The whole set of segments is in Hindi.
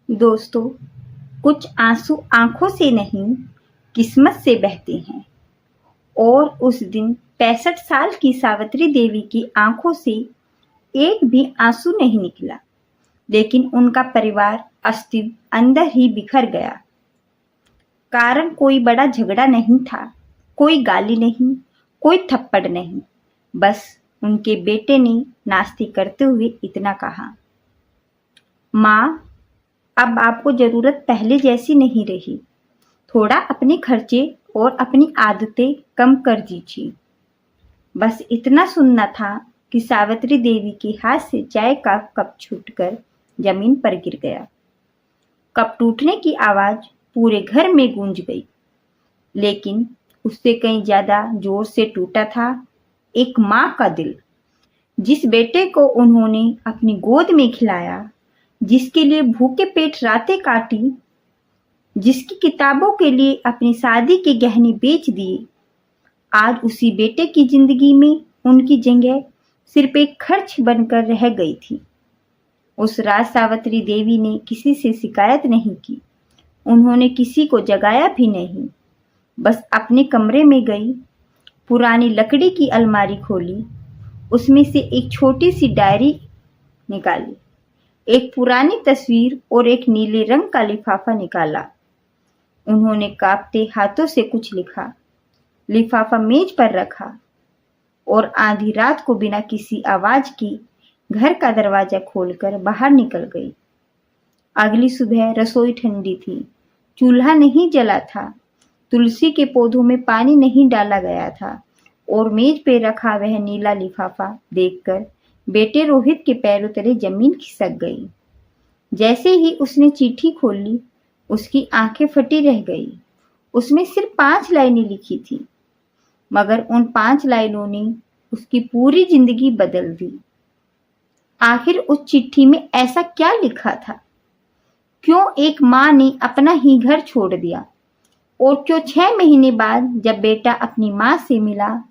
दोस्तों, कुछ आंसू आंखों से नहीं, किस्मत से बहते हैं। और उस दिन 65 साल की सावित्री देवी की आंखों से एक भी आंसू नहीं निकला, लेकिन उनका परिवार अस्थिर अंदर ही बिखर गया। कारण कोई बड़ा झगड़ा नहीं था, कोई गाली नहीं, कोई थप्पड़ नहीं। बस उनके बेटे ने नाश्ते करते हुए इतना कहा, माँ, अब आपको जरूरत पहले जैसी नहीं रही। थोड़ा अपने खर्चे और अपनी आदतें कम कर दीजिए। बस इतना सुनना था कि सावित्री देवी के हाथ से चाय का कप छूटकर जमीन पर गिर गया। कप टूटने की आवाज पूरे घर में गूंज गई, लेकिन उससे कहीं ज्यादा जोर से टूटा था एक माँ का दिल, जिस बेटे को उन्होंने अपनी गोद में खिलाया, जिसके लिए भूखे पेट रातें काटी, जिसकी किताबों के लिए अपनी शादी के गहने बेच दिए। आज उसी बेटे की जिंदगी में उनकी जगह सिर्फ एक खर्च बनकर रह गई थी। उस रात सावित्री देवी ने किसी से शिकायत नहीं की, उन्होंने किसी को जगाया भी नहीं। बस अपने कमरे में गई, पुरानी लकड़ी की अलमारी खोली, उसमें से एक छोटी सी डायरी निकाली, एक पुरानी तस्वीर और एक नीले रंग का लिफाफा निकाला। उन्होंने कांपते हाथों से कुछ लिखा, लिफाफा मेज पर रखा और आधी रात को बिना किसी आवाज की घर का दरवाजा खोलकर बाहर निकल गई। अगली सुबह रसोई ठंडी थी, चूल्हा नहीं जला था, तुलसी के पौधों में पानी नहीं डाला गया था और मेज पे रखा वह नीला लिफाफा देखकर बेटे रोहित के पैरों तले जमीन खिसक गई। जैसे ही उसने चिट्ठी खोली, उसकी आंखें फटी रह गई। उसमें सिर्फ 5 लाइनें लिखी थी, मगर उन 5 लाइनों ने उसकी पूरी जिंदगी बदल दी। आखिर उस चिट्ठी में ऐसा क्या लिखा था? क्यों एक माँ ने अपना ही घर छोड़ दिया? और क्यों 6 महीने बाद जब बेटा अपनी माँ से मिला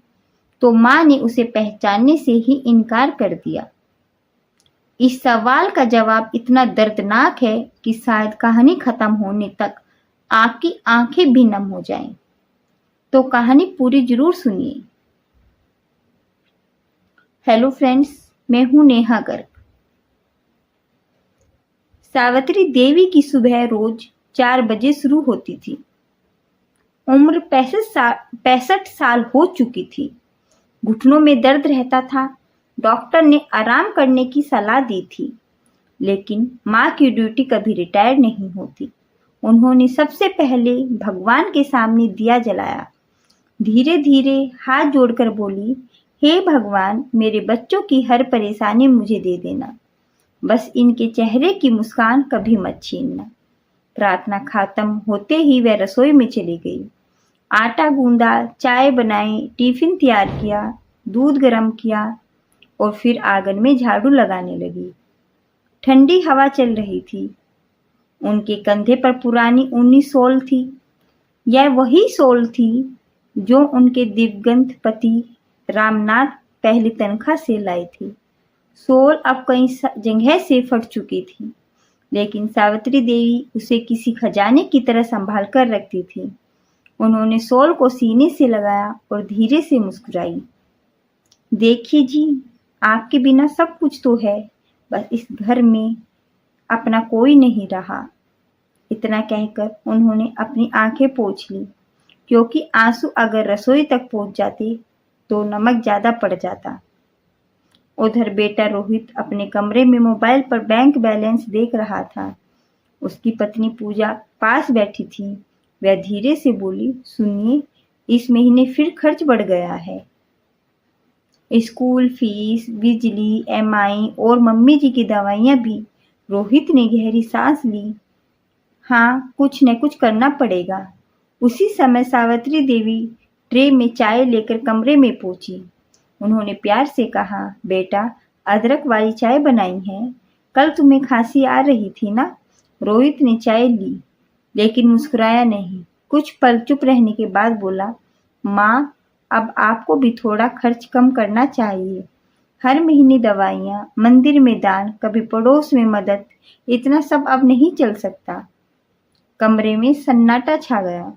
तो माँ ने उसे पहचानने से ही इनकार कर दिया? इस सवाल का जवाब इतना दर्दनाक है कि शायद कहानी खत्म होने तक आपकी आंखें भी नम हो जाएं। तो कहानी पूरी जरूर सुनिए। हेलो फ्रेंड्स, मैं हूं नेहा गर्ग। सावित्री देवी की सुबह रोज 4 बजे शुरू होती थी। उम्र 65 साल हो चुकी थी। घुटनों में दर्द रहता था। डॉक्टर ने आराम करने की सलाह दी थी, लेकिन माँ की ड्यूटी कभी रिटायर नहीं होती। उन्होंने सबसे पहले भगवान के सामने दिया जलाया। धीरे धीरे हाथ जोड़कर बोली, हे भगवान, मेरे बच्चों की हर परेशानी मुझे दे देना। बस इनके चेहरे की मुस्कान कभी मत छीनना। प्रार्थना खत्म होते ही वह रसोई में चली गई। आटा गूंदा, चाय बनाई, टिफिन तैयार किया, दूध गर्म किया और फिर आंगन में झाड़ू लगाने लगी। ठंडी हवा चल रही थी। उनके कंधे पर पुरानी ऊनी शॉल थी। यह वही शॉल थी जो उनके दिवंगत पति रामनाथ पहली तनख्वाह से लाई थी। शॉल अब कई जगह से फट चुकी थी, लेकिन सावित्री देवी उसे किसी खजाने की तरह संभाल कर रखती थी। उन्होंने शॉल को सीने से लगाया और धीरे से मुस्कुराई। देखिए जी, आपके बिना सब कुछ तो है, बस इस घर में अपना कोई नहीं रहा। इतना कहकर उन्होंने अपनी आंखें पोंछ ली, क्योंकि आंसू अगर रसोई तक पहुंच जाते तो नमक ज्यादा पड़ जाता। उधर बेटा रोहित अपने कमरे में मोबाइल पर बैंक बैलेंस देख रहा था। उसकी पत्नी पूजा पास बैठी थी। वह धीरे से बोली, सुनिए, इस महीने फिर खर्च बढ़ गया है। स्कूल फीस, बिजली, एमआई और मम्मी जी की दवाइयां भी। रोहित ने गहरी सांस ली। हाँ, कुछ न कुछ करना पड़ेगा। उसी समय सावित्री देवी ट्रे में चाय लेकर कमरे में पहुंची। उन्होंने प्यार से कहा, बेटा, अदरक वाली चाय बनाई है। कल तुम्हें खांसी आ रही थी ना? रोहित ने चाय ली, लेकिन मुस्कुराया नहीं। कुछ पल चुप रहने के बाद बोला, माँ, अब आपको भी थोड़ा खर्च कम करना चाहिए। हर महीने दवाइयाँ, मंदिर में दान, कभी पड़ोस में मदद, इतना सब अब नहीं चल सकता। कमरे में सन्नाटा छा गया।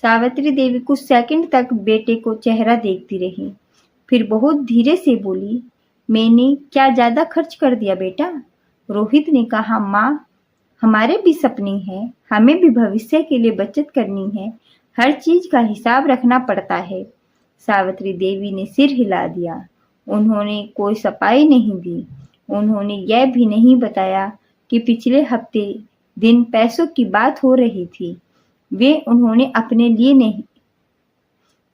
सावित्री देवी कुछ सेकंड तक बेटे को चेहरा देखती रही, फिर बहुत धीरे से बोली, मैंने क्या ज्यादा खर्च कर दिया बेटा? रोहित ने कहा, माँ, हमारे भी सपने हैं, हमें भी भविष्य के लिए बचत करनी है, हर चीज का हिसाब रखना पड़ता है। सावित्री देवी ने सिर हिला दिया। उन्होंने कोई सफाई नहीं दी। उन्होंने यह भी नहीं बताया कि पिछले हफ्ते दिन पैसों की बात हो रही थी। वे उन्होंने अपने लिए नहीं,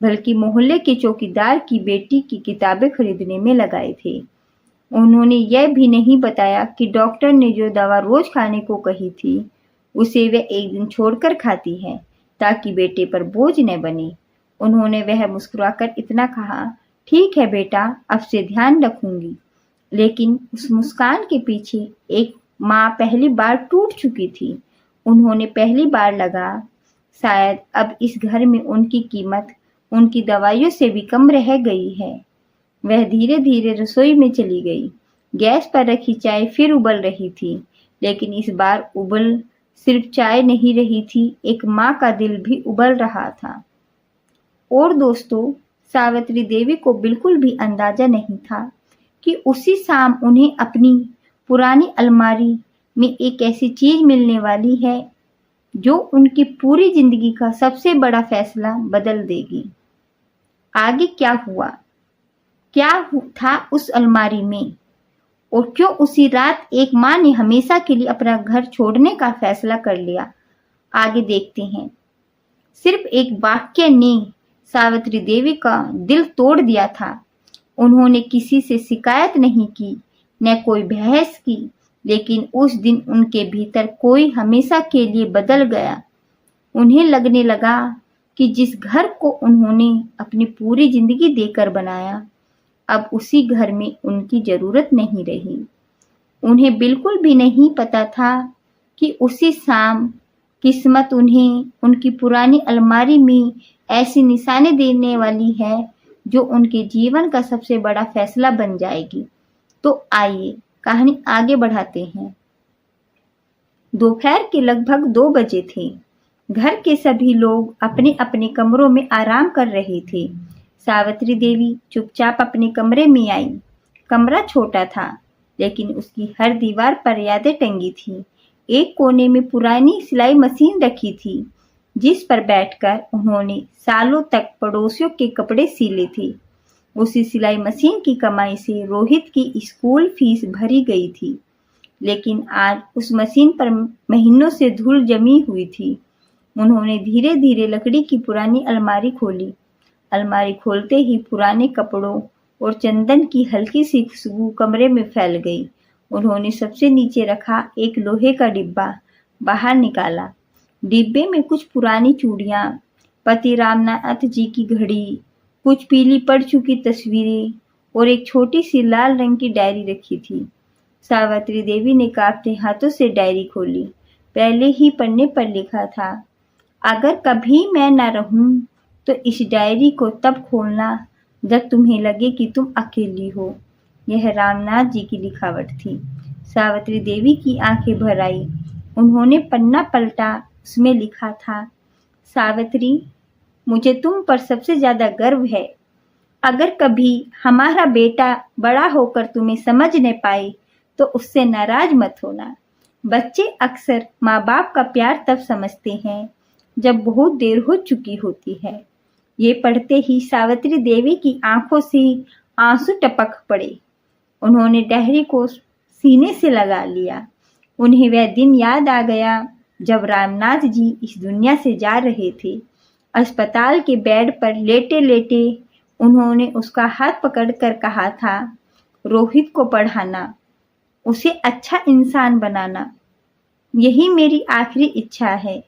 बल्कि मोहल्ले के चौकीदार की बेटी की किताबें खरीदने में लगाए थे। उन्होंने यह भी नहीं बताया कि डॉक्टर ने जो दवा रोज खाने को कही थी, उसे वे एक दिन छोड़कर खाती है, ताकि बेटे पर बोझ न बने। उन्होंने वह मुस्कुराकर इतना कहा, ठीक है बेटा, अब से ध्यान रखूंगी। लेकिन उस मुस्कान के पीछे एक माँ पहली बार टूट चुकी थी। उन्होंने पहली बार लगा, शायद अब इस घर में उनकी कीमत उनकी दवाइयों से भी कम रह गई है। वह धीरे धीरे रसोई में चली गई। गैस पर रखी चाय फिर उबल रही थी, लेकिन इस बार उबल सिर्फ चाय नहीं रही थी, एक माँ का दिल भी उबल रहा था। और दोस्तों, सावित्री देवी को बिल्कुल भी अंदाजा नहीं था कि उसी शाम उन्हें अपनी पुरानी अलमारी में एक ऐसी चीज मिलने वाली है जो उनकी पूरी जिंदगी का सबसे बड़ा फैसला बदल देगी। आगे क्या हुआ, था उस अलमारी में, और क्यों उसी रात एक माँ ने हमेशा के लिए अपना घर छोड़ने का फैसला कर लिया, आगे देखते हैं। सिर्फ एक वाक्य ने सावित्री देवी का दिल तोड़ दिया था। उन्होंने किसी से शिकायत नहीं की, न कोई बहस की, लेकिन उस दिन उनके भीतर कोई हमेशा के लिए बदल गया। उन्हें लगने लगा कि जिस घर को उन्होंने अपनी पूरी जिंदगी देकर बनाया, अब उसी घर में उनकी जरूरत नहीं रही। उन्हें बिल्कुल भी नहीं पता था कि उसी शाम किस्मत उन्हें उनकी पुरानी अलमारी में ऐसी निशानी देने वाली है जो उनके जीवन का सबसे बड़ा फैसला बन जाएगी। तो आइए कहानी आगे बढ़ाते हैं। दोपहर के लगभग 2 बजे थे। घर के सभी लोग अपने अपने कमरों में आराम कर रहे थे। सावित्री देवी चुपचाप अपने कमरे में आई। कमरा छोटा था, लेकिन उसकी हर दीवार पर यादें टंगी थी। एक कोने में पुरानी सिलाई मशीन रखी थी, जिस पर बैठकर उन्होंने सालों तक पड़ोसियों के कपड़े सिले थे। उसी सिलाई मशीन की कमाई से रोहित की स्कूल फीस भरी गई थी, लेकिन आज उस मशीन पर महीनों से धूल जमी हुई थी। उन्होंने धीरे धीरे लकड़ी की पुरानी अलमारी खोली। अलमारी खोलते ही पुराने कपड़ों और चंदन की हल्की सी खुशबू कमरे में फैल गई। उन्होंने सबसे नीचे रखा एक लोहे का डिब्बा बाहर निकाला। डिब्बे में कुछ पुरानी चूड़ियाँ, पति रामनाथ जी की घड़ी, कुछ पीली पड़ चुकी तस्वीरें और एक छोटी सी लाल रंग की डायरी रखी थी। सावित्री देवी ने कांपते हाथों से डायरी खोली। पहले ही पन्ने पर लिखा था, अगर कभी मैं न रहूं तो इस डायरी को तब खोलना जब तुम्हें लगे कि तुम अकेली हो। यह रामनाथ जी की लिखावट थी। सावित्री देवी की आंखें भर आई। उन्होंने पन्ना पलटा। उसमें लिखा था, सावित्री, मुझे तुम पर सबसे ज्यादा गर्व है। अगर कभी हमारा बेटा बड़ा होकर तुम्हें समझ न पाए तो उससे नाराज मत होना। बच्चे अक्सर माँ बाप का प्यार तब समझते हैं जब बहुत देर हो चुकी होती है। ये पढ़ते ही सावित्री देवी की आंखों से आंसू टपक पड़े। उन्होंने डायरी को सीने से लगा लिया। उन्हें वह दिन याद आ गया जब रामनाथ जी इस दुनिया से जा रहे थे। अस्पताल के बेड पर लेटे लेटे उन्होंने उसका हाथ पकड़कर कहा था, रोहित को पढ़ाना, उसे अच्छा इंसान बनाना, यही मेरी आखिरी इच्छा है।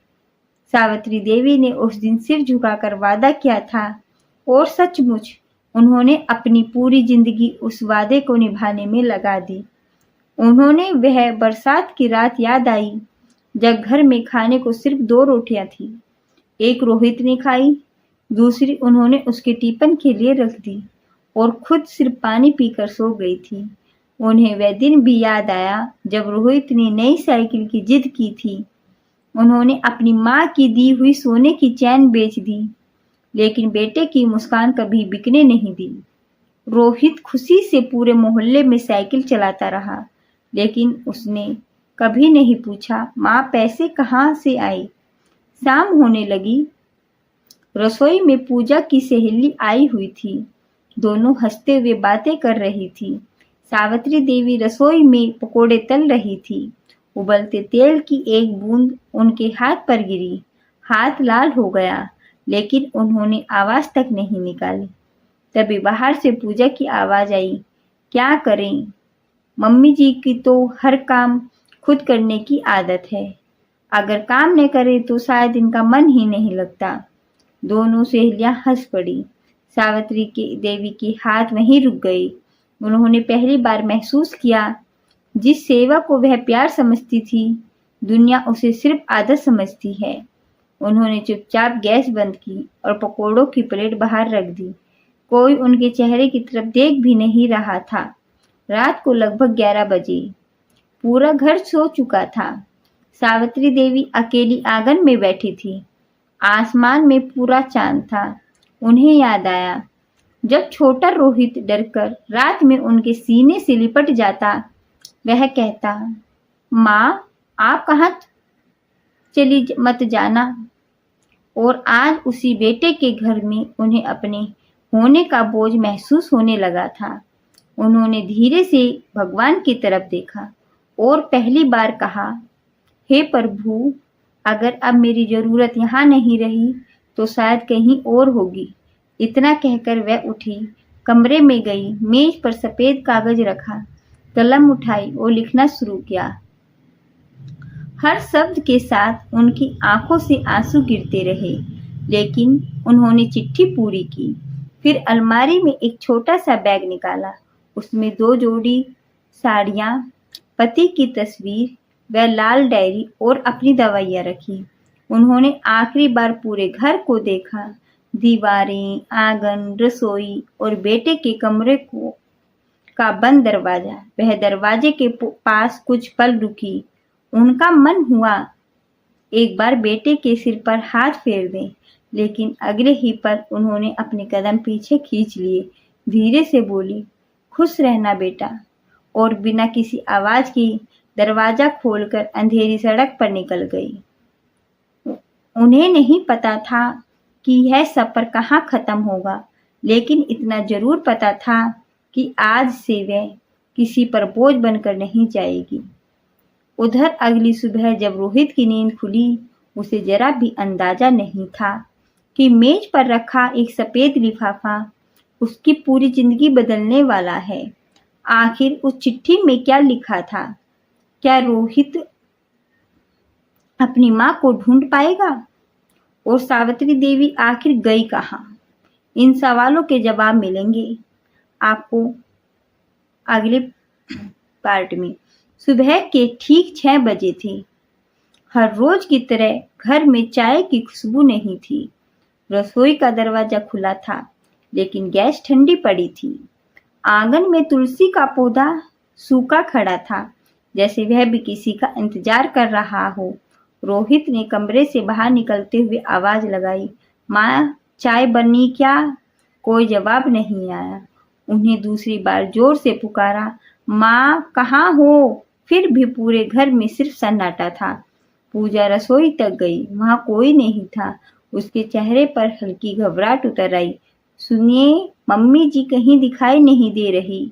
सावित्री देवी ने उस दिन सिर झुकाकर वादा किया था और सचमुच उन्होंने अपनी पूरी जिंदगी उस वादे को निभाने में लगा दी। उन्होंने वह बरसात की रात याद आई जब घर में खाने को सिर्फ 2 रोटियां थी। एक रोहित ने खाई, दूसरी उन्होंने उसके टिफिन के लिए रख दी और खुद सिर्फ पानी पीकर सो गई थी। उन्हें वह दिन भी याद आया जब रोहित ने नई साइकिल की जिद की थी। उन्होंने अपनी माँ की दी हुई सोने की चैन बेच दी, लेकिन बेटे की मुस्कान कभी बिकने नहीं दी। रोहित खुशी से पूरे मोहल्ले में साइकिल चलाता रहा, लेकिन उसने कभी नहीं पूछा, माँ पैसे कहाँ से आए। शाम होने लगी। रसोई में पूजा की सहेली आई हुई थी। दोनों हंसते हुए बातें कर रही थी। सावित्री देवी रसोई में पकोड़े तल रही थी। उबलते तेल की एक बूंद उनके हाथ पर गिरी। हाथ लाल हो गया, लेकिन उन्होंने आवाज तक नहीं निकाली। तभी बाहर से पूजा की आवाज आई, क्या करें, मम्मी जी की तो हर काम खुद करने की आदत है। अगर काम न करे तो शायद इनका मन ही नहीं लगता। दोनों सहेलियां हंस पड़ी। सावित्री की देवी के हाथ वहीं रुक गए। उन्होंने पहली बार महसूस किया, जिस सेवा को वह प्यार समझती थी, दुनिया उसे सिर्फ आदत समझती है। उन्होंने चुपचाप गैस बंद की और पकोड़ों की प्लेट बाहर रख दी। कोई उनके चेहरे की तरफ देख भी नहीं रहा था। रात को लगभग 11 बजे। पूरा घर सो चुका था। सावित्री देवी अकेली आंगन में बैठी थी। आसमान में पूरा चांद था। उन्हें याद आया, जब छोटा रोहित डरकर रात में उनके सीने से लिपट जाता, वह कहता, माँ आप कहाँ चली मत जाना। और आज उसी बेटे के घर में उन्हें अपने होने का बोझ महसूस होने लगा था। उन्होंने धीरे से भगवान की तरफ देखा और पहली बार कहा, हे प्रभु, अगर अब मेरी जरूरत यहाँ नहीं रही तो शायद कहीं और होगी। इतना कहकर वह उठी, कमरे में गई, मेज पर सफेद कागज रखा, कलम उठाई और लिखना शुरू किया। हर शब्द के साथ उनकी आंखों से आंसू गिरते रहे, लेकिन उन्होंने चिट्ठी पूरी की। फिर अलमारी में एक छोटा सा बैग निकाला। उसमें 2 जोड़ी साड़ियाँ, पति की तस्वीर, वह लाल डायरी और अपनी दवाइयाँ रखी। उन्होंने आखिरी बार पूरे घर को देखा, दीवारें, आंगन, रसोई और बेटे के कमरे का बंद दरवाजा। वह दरवाजे के पास कुछ पल रुकी। उनका मन हुआ एक बार बेटे के सिर पर हाथ फेर दें, लेकिन अगले ही पल उन्होंने अपने कदम पीछे खींच लिए। धीरे से बोली, खुश रहना बेटा, और बिना किसी आवाज की दरवाजा खोलकर अंधेरी सड़क पर निकल गई। उन्हें नहीं पता था कि यह सफर कहाँ खत्म होगा, लेकिन इतना जरूर पता था कि आज से वह किसी पर बोझ बनकर नहीं जाएगी। उधर अगली सुबह जब रोहित की नींद खुली, उसे जरा भी अंदाजा नहीं था कि मेज पर रखा एक सफेद लिफाफा उसकी पूरी जिंदगी बदलने वाला है। आखिर उस चिट्ठी में क्या लिखा था? क्या रोहित अपनी माँ को ढूंढ पाएगा? और सावित्री देवी आखिर गई कहाँ? इन सवालों के जवाब मिलेंगे आपको अगले पार्ट में। सुबह के ठीक 6 बजे थे। हर रोज की तरह घर में चाय की खुशबू नहीं थी। रसोई का दरवाजा खुला था, लेकिन गैस ठंडी पड़ी थी। आंगन में तुलसी का पौधा सूखा खड़ा था, जैसे वह भी किसी का इंतजार कर रहा हो। रोहित ने कमरे से बाहर निकलते हुए आवाज लगाई, माँ चाय बनी क्या? कोई जवाब नहीं आया। उन्हें दूसरी बार जोर से पुकारा, माँ कहाँ हो? फिर भी पूरे घर में सिर्फ सन्नाटा था। पूजा रसोई तक गई, वहां कोई नहीं था। उसके चेहरे पर हल्की घबराहट उतर आई। सुनिए, मम्मी जी कहीं दिखाई नहीं दे रही।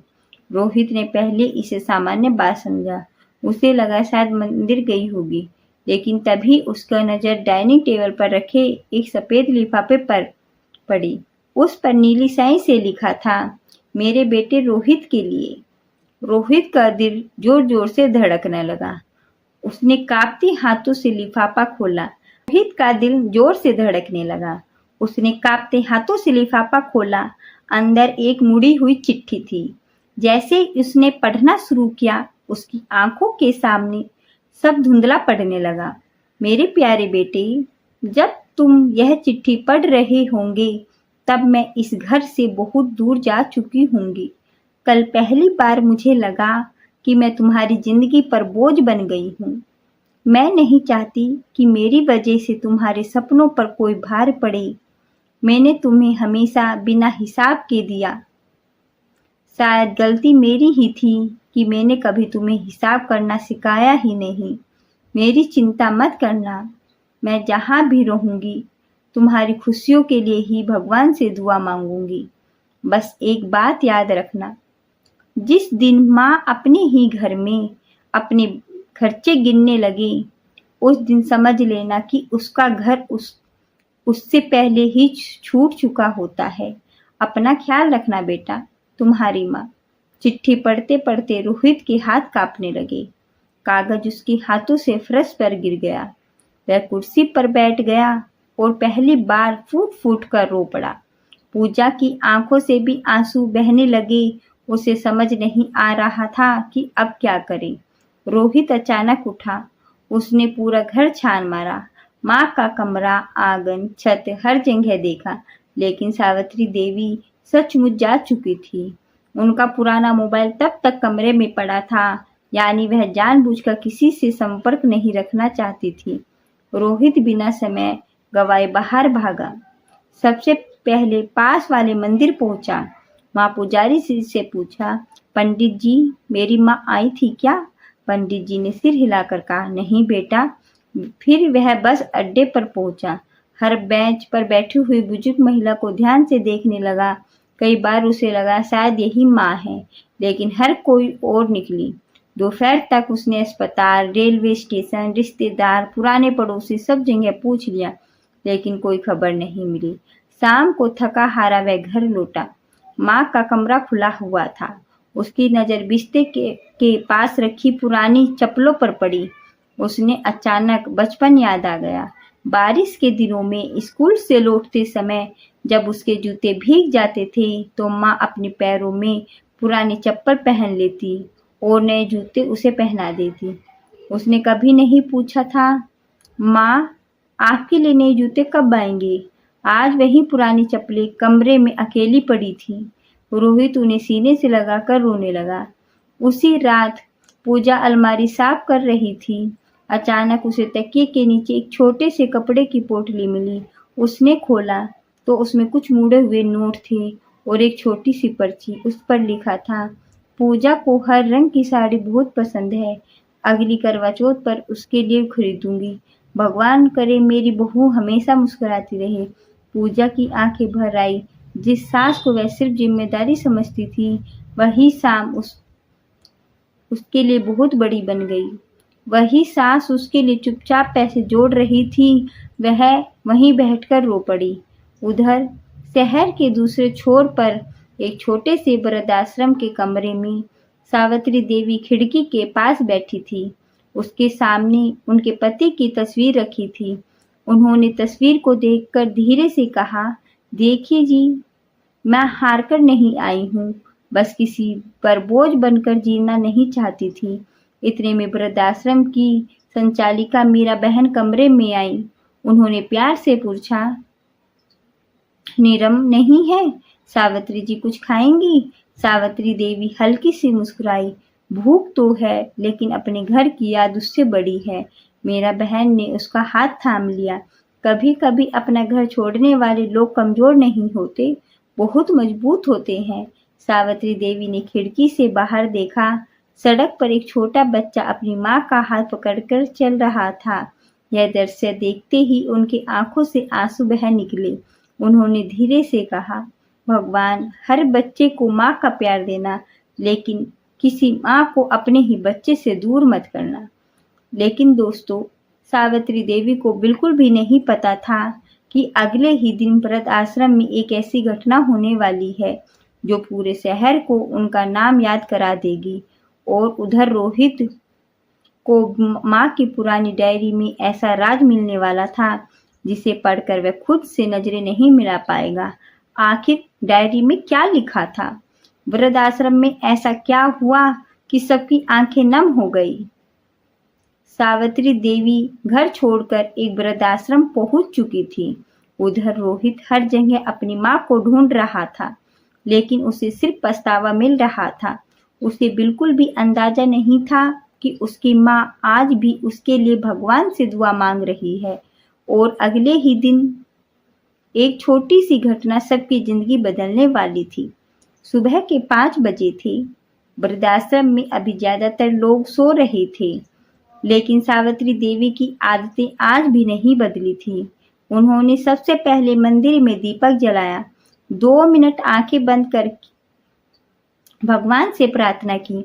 रोहित ने पहले इसे सामान्य बात समझा। उसे लगा शायद मंदिर गई होगी, लेकिन तभी उसका नजर डाइनिंग टेबल पर रखे एक सफेद लिफाफे पर पड़ी। उस पर नीली स्याही से लिखा था, मेरे बेटे रोहित के लिए। रोहित का दिल जोर जोर से धड़कने लगा। उसने कांपते हाथों से लिफाफा खोला। रोहित का दिल जोर से धड़कने लगा। उसने कांपते हाथों से लिफाफा खोला। अंदर एक मुड़ी हुई चिट्ठी थी। जैसे उसने पढ़ना शुरू किया, उसकी आंखों के सामने सब धुंधला पड़ने लगा। मेरे प्यारे बेटे, जब तुम यह चिट्ठी पढ़ रहे होंगे तब मैं इस घर से बहुत दूर जा चुकी होंगी। कल पहली बार मुझे लगा कि मैं तुम्हारी जिंदगी पर बोझ बन गई हूँ। मैं नहीं चाहती कि मेरी वजह से तुम्हारे सपनों पर कोई भार पड़े। मैंने तुम्हें हमेशा बिना हिसाब के दिया। शायद गलती मेरी ही थी कि मैंने कभी तुम्हें हिसाब करना सिखाया ही नहीं। मेरी चिंता मत करना, मैं जहाँ भी रहूंगी तुम्हारी खुशियों के लिए ही भगवान से दुआ मांगूंगी। बस एक बात याद रखना, जिस दिन माँ अपने ही घर में अपने खर्चे गिनने लगे, उस दिन समझ लेना कि उसका घर उससे पहले ही छूट चुका होता है। अपना ख्याल रखना बेटा, तुम्हारी माँ। चिट्ठी पढ़ते पढ़ते रोहित के हाथ कांपने लगे। कागज उसके हाथों से फर्श पर गिर गया। वह कुर्सी पर बैठ गया और पहली बार फूट फूट कर रो पड़ा। पूजा की आंखों से भी आंसू बहने लगे। उसे समझ नहीं आ रहा था कि अब क्या करे। रोहित अचानक उठा। उसने पूरा घर छान मारा। माँ का कमरा, आंगन, छत, हर जगह देखा, लेकिन सावित्री देवी सचमुच जा चुकी थी। उनका पुराना मोबाइल तब तक कमरे में पड़ा था, यानी वह जानबूझकर किसी से संपर्क नहीं रखना चाहती थी। रोहित बिना समय गवाए बाहर भागा। सबसे पहले पास वाले मंदिर पहुंचा। माँ पुजारी से पूछा, पंडित जी, मेरी माँ आई थी क्या? पंडित जी ने सिर हिलाकर कहा, नहीं बेटा। फिर वह बस अड्डे पर पहुंचा। हर बेंच पर बैठी हुई बुजुर्ग महिला को ध्यान से देखने लगा। कई बार उसे लगा शायद यही माँ है, लेकिन हर कोई और निकली। दोपहर तक उसने अस्पताल, रेलवे स्टेशन, रिश्तेदार, पुराने पड़ोसी सब जगह पूछ लिया, लेकिन कोई खबर नहीं मिली। शाम को थका हारा वह घर लौटा। माँ का कमरा खुला हुआ था। उसकी नजर बिस्तर के पास रखी पुरानी चप्पलों पर पड़ी। उसने अचानक बचपन याद आ गया। बारिश के दिनों में स्कूल से लौटते समय जब उसके जूते भीग जाते थे तो माँ अपने पैरों में पुरानी चप्पल पहन लेती और नए जूते उसे पहना देती। उसने कभी नहीं पूछा था, माँ आपके लिए नए जूते कब आएंगे? आज वही पुरानी चप्पलें कमरे में अकेली पड़ी थी। रोहित उन्हें सीने से लगाकर रोने लगा। उसी रात पूजा अलमारी साफ कर रही थी। अचानक उसे तकिए के नीचे एक छोटे से कपड़े की पोटली मिली। उसने खोला तो उसमें कुछ मुड़े हुए नोट थे और एक छोटी सी पर्ची। उस पर लिखा था, पूजा को हर रंग की साड़ी बहुत पसंद है। अगली करवा चौथ पर उसके लिए खरीदूंगी। भगवान करे मेरी बहू हमेशा मुस्कुराती रहे। पूजा की आंखें भर आई। जिस सास को वह सिर्फ जिम्मेदारी समझती थी, वही शाम उसके लिए बहुत बड़ी बन गई। वही सास उसके लिए चुपचाप पैसे जोड़ रही थी, वह वहीं बैठकर रो पड़ी। उधर शहर के दूसरे छोर पर एक छोटे से वृद्धाश्रम के कमरे में सावित्री देवी खिड़की के पास बैठी थी। उसके सामने उनके पति की तस्वीर रखी थी। उन्होंने तस्वीर को देखकर धीरे से कहा, देखिए जी, मैं हारकर नहीं आई हूँ, बस किसी पर बोझ बनकर जीना नहीं चाहती थी। इतने में वृद्धाश्रम की संचालिका मीरा बहन कमरे में आई। उन्होंने प्यार से पूछा, नीरम नहीं है? सावित्री जी कुछ खाएंगी? सावित्री देवी हल्की सी मुस्कुराई, भूख तो है, लेकिन अपने घर की याद उससे बड़ी है। मीरा बहन ने उसका हाथ थाम लिया। कभी कभी अपना घर छोड़ने वाले लोग कमजोर नहीं होते, बहुत मजबूत होते हैं। सावित्री देवी ने खिड़की से बाहर देखा। सड़क पर एक छोटा बच्चा अपनी माँ का हाथ पकड़कर चल रहा था। यह दृश्य देखते ही उनकी आंखों से आंसू बह निकले। उन्होंने धीरे से कहा, भगवान हर बच्चे को माँ का प्यार देना, लेकिन किसी माँ को अपने ही बच्चे से दूर मत करना। लेकिन दोस्तों, सावित्री देवी को बिल्कुल भी नहीं पता था कि अगले ही दिन वृद्ध आश्रम में एक ऐसी घटना होने वाली है जो पूरे शहर को उनका नाम याद करा देगी। और उधर रोहित को माँ की पुरानी डायरी में ऐसा राज मिलने वाला था जिसे पढ़कर वह खुद से नजरें नहीं मिला पाएगा। आखिर डायरी में क्या लिखा था? वृद्धाश्रम में ऐसा क्या हुआ कि सबकी आंखें नम हो गई? सावित्री देवी घर छोड़कर एक वृद्धाश्रम पहुंच चुकी थी। उधर रोहित हर जगह अपनी माँ को ढूंढ रहा था, लेकिन उसे सिर्फ पछतावा मिल रहा था। उसे बिल्कुल भी अंदाजा नहीं था कि उसकी माँ आज भी उसके लिए भगवान से दुआ मांग रही है। और अगले ही दिन एक छोटी सी घटना सबकी जिंदगी बदलने वाली थी। सुबह के 5 बजे थे। वृद्धाश्रम में अभी ज्यादातर लोग सो रहे थे, लेकिन सावित्री देवी की आदतें आज भी नहीं बदली थी। उन्होंने सबसे पहले मंदिर में दीपक जलाया, 2 मिनट आंखें बंद कर भगवान से प्रार्थना की,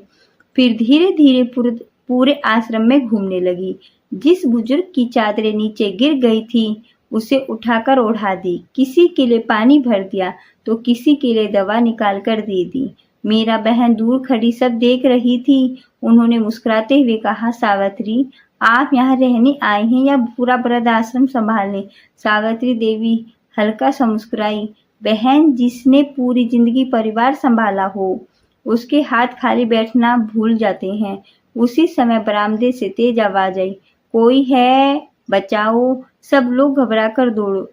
फिर धीरे धीरे पूरे आश्रम में घूमने लगी। जिस बुजुर्ग की चादरें नीचे गिर गई थी उसे उठाकर ओढ़ा दी, किसी के लिए पानी भर दिया तो किसी के लिए दवा निकाल कर दे दी। मेरा बहन दूर खड़ी सब देख रही थी। उन्होंने मुस्कुराते हुए कहा, सावित्री, आप यहाँ रहने आए हैं या पूरा वृद्धाश्रम संभालने? सावित्री देवी हल्का सा मुस्कुराई। बहन, जिसने पूरी जिंदगी परिवार संभाला हो उसके हाथ खाली बैठना भूल जाते हैं। उसी समय बरामदे से तेज आवाज आई, कोई है? बचाओ! सब लोग घबराकर दौड़ो।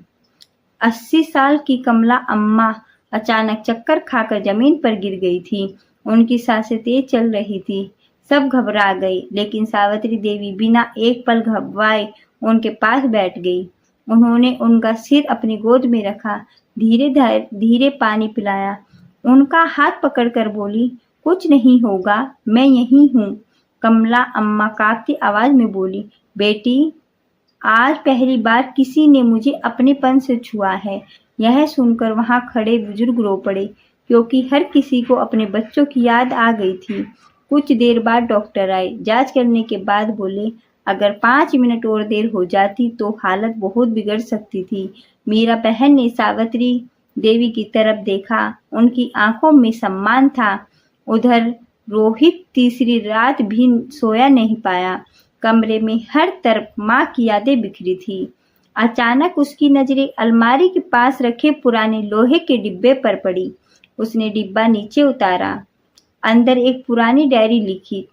80 साल की कमला अम्मा अचानक चक्कर खाकर जमीन पर गिर गई थी। उनकी सांसें तेज चल रही थी। सब घबरा गए, लेकिन सावित्री देवी बिना एक पल घबराए उनके पास बैठ गई। उन्होंने उनका सिर अपनी गोद में रखा, धीरे धीरे पानी पिलाया, उनका हाथ पकड़कर बोली, कुछ नहीं होगा, मैं यहीं हूँ। कमला अम्मा कांपती आवाज में बोली, बेटी, आज पहली बार किसी ने मुझे अपनेपन से छुआ है। यह सुनकर वहां खड़े बुजुर्ग रो पड़े, क्योंकि हर किसी को अपने बच्चों की याद आ गई थी। कुछ देर बाद डॉक्टर आए। जांच करने के बाद बोले, अगर 5 मिनट और देर हो जाती तो हालत बहुत बिगड़ सकती थी। मीरा बहन ने सावित्री देवी की तरफ देखा। उनकी आंखों में सम्मान था। उधर रोहित तीसरी रात भी सोया नहीं पाया। कमरे में हर तरफ माँ की यादें बिखरी थी। अचानक उसकी नजरें अलमारी के पास रखे पुराने लोहे के डिब्बे पर पड़ी। उसने डिब्बा नीचे उतारा। अंदर एक पुरानी डायरी लिखी।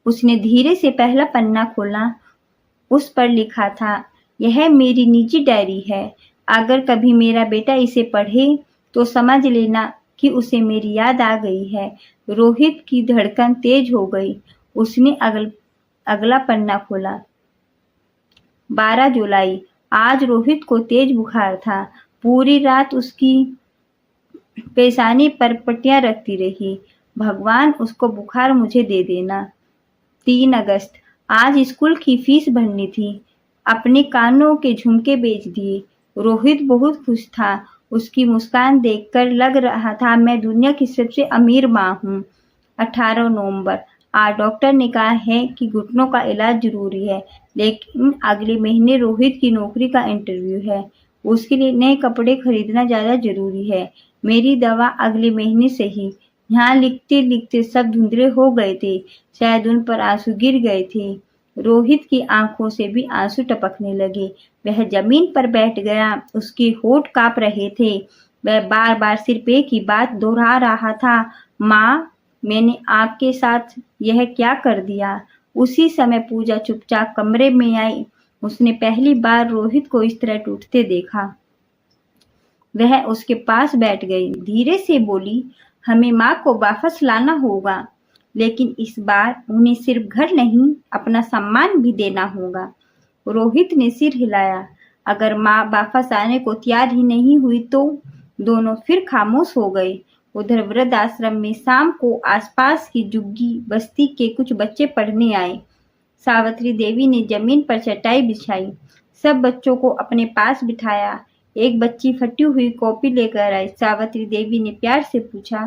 उसने धीरे से पहला पन्ना खोला। उस पर लिखा था, यह मेरी निजी डायरी है। अगर कभी मेरा बेटा इसे पढ़े तो समझ लेना कि उसे मेरी याद आ गई है। रोहित की धड़कन तेज हो गई। उसने अगला पन्ना खोला। 12 जुलाई। आज रोहित को तेज बुखार था। पूरी रात उसकी पेशानी पर पट्टियां रखती रही। भगवान, उसको बुखार मुझे दे देना। 3 अगस्त। आज स्कूल की फीस भरनी थी। अपने कानों के झुमके बेच दिए। रोहित बहुत खुश था। उसकी मुस्कान देखकर लग रहा था मैं दुनिया की सबसे अमीर माँ हूँ। 18 नवंबर। आज डॉक्टर ने कहा है कि घुटनों का इलाज जरूरी है, लेकिन अगले महीने रोहित की नौकरी का इंटरव्यू है। उसके लिए नए कपड़े खरीदना ज्यादा जरूरी है। मेरी दवा अगले महीने से ही। यहाँ लिखते लिखते सब धुंधले हो गए थे। शायद उन पर आंसू गिर गए थे। रोहित की आंखों से भी आंसू टपकने लगे। वह जमीन पर बैठ गया। उसके होंठ कांप रहे थे। वह बार बार सिर्फ एक ही बात दोहरा रहा था, माँ, मैंने आपके साथ यह क्या कर दिया। उसी समय पूजा चुपचाप कमरे में आई। उसने पहली बार रोहित को इस तरह टूटते देखा। वह उसके पास बैठ गई, धीरे से बोली, हमें माँ को वापस लाना होगा, लेकिन इस बार उन्हें सिर्फ घर नहीं, अपना सम्मान भी देना होगा। रोहित ने सिर हिलाया। अगर माँ वापस आने को तैयार ही नहीं हुई तो? दोनों फिर खामोश हो गए। उधर वृद्ध आश्रम में शाम को आसपास की झुग्गी बस्ती के कुछ बच्चे पढ़ने आए। सावित्री देवी ने जमीन पर चटाई बिछाई, सब बच्चों को अपने पास बिठाया। एक बच्ची फटी हुई कॉपी लेकर आई। सावित्री देवी ने प्यार से पूछा,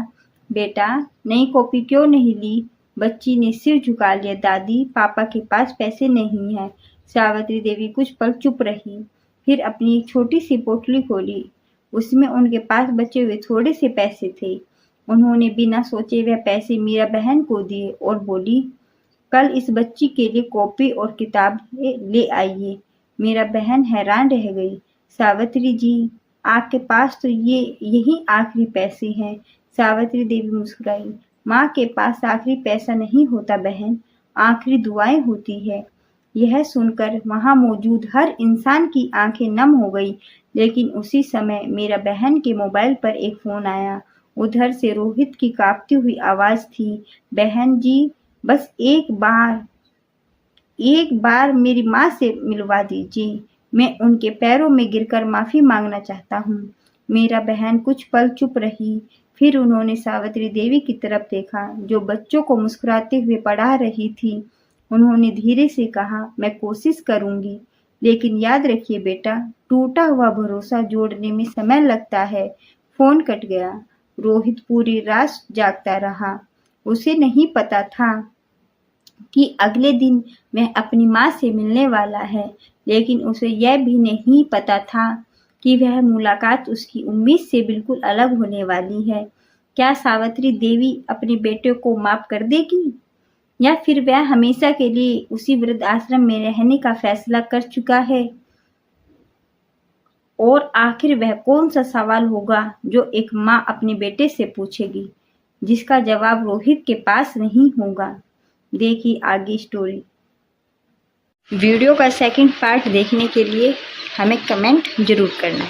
बेटा, नई कॉपी क्यों नहीं ली? बच्ची ने सिर झुका लिया। दादी, पापा के पास पैसे नहीं हैं। सावित्री देवी कुछ पल चुप रही, फिर अपनी एक छोटी सी पोटली खोली। उसमें उनके पास बचे हुए थोड़े से पैसे थे। उन्होंने बिना सोचे वह पैसे मीरा बहन को दिए और बोली, कल इस बच्ची के लिए कॉपी और किताबें ले आइए। मीरा बहन हैरान रह गई। सावित्री जी, आपके पास तो यही आखिरी पैसे हैं। सावित्री देवी मुस्कुराई। माँ के पास आखिरी पैसा नहीं होता बहन, आखिरी दुआएं होती है। यह सुनकर वहां मौजूद हर इंसान की आंखें नम हो गई। लेकिन उसी समय मेरा बहन के मोबाइल पर एक फोन आया। उधर से रोहित की कांपती हुई आवाज थी, बहन जी, बस एक बार मेरी माँ से मिलवा दीजिए। मैं उनके पैरों में गिरकर माफी मांगना चाहता हूँ। मेरा बहन कुछ पल चुप रही, फिर उन्होंने सावित्री देवी की तरफ देखा, जो बच्चों को मुस्कुराते हुए पढ़ा रही थी। उन्होंने धीरे से कहा, मैं कोशिश करूंगी, लेकिन याद रखिए बेटा, टूटा हुआ भरोसा जोड़ने में समय लगता है। फोन कट गया। रोहित पूरी रात जागता रहा। उसे नहीं पता था कि अगले दिन वह अपनी माँ से मिलने वाला है, लेकिन उसे यह भी नहीं पता था कि वह मुलाकात उसकी उम्मीद से बिल्कुल अलग होने वाली है। क्या सावित्री देवी अपने बेटे को माफ कर देगी, या फिर वह हमेशा के लिए उसी वृद्ध आश्रम में रहने का फैसला कर चुका है? और आखिर वह कौन सा सवाल होगा जो एक माँ अपने बेटे से पूछेगी, जिसका जवाब रोहित के पास नहीं होगा? देखिए आगे स्टोरी। वीडियो का सेकंड पार्ट देखने के लिए हमें कमेंट जरूर करना।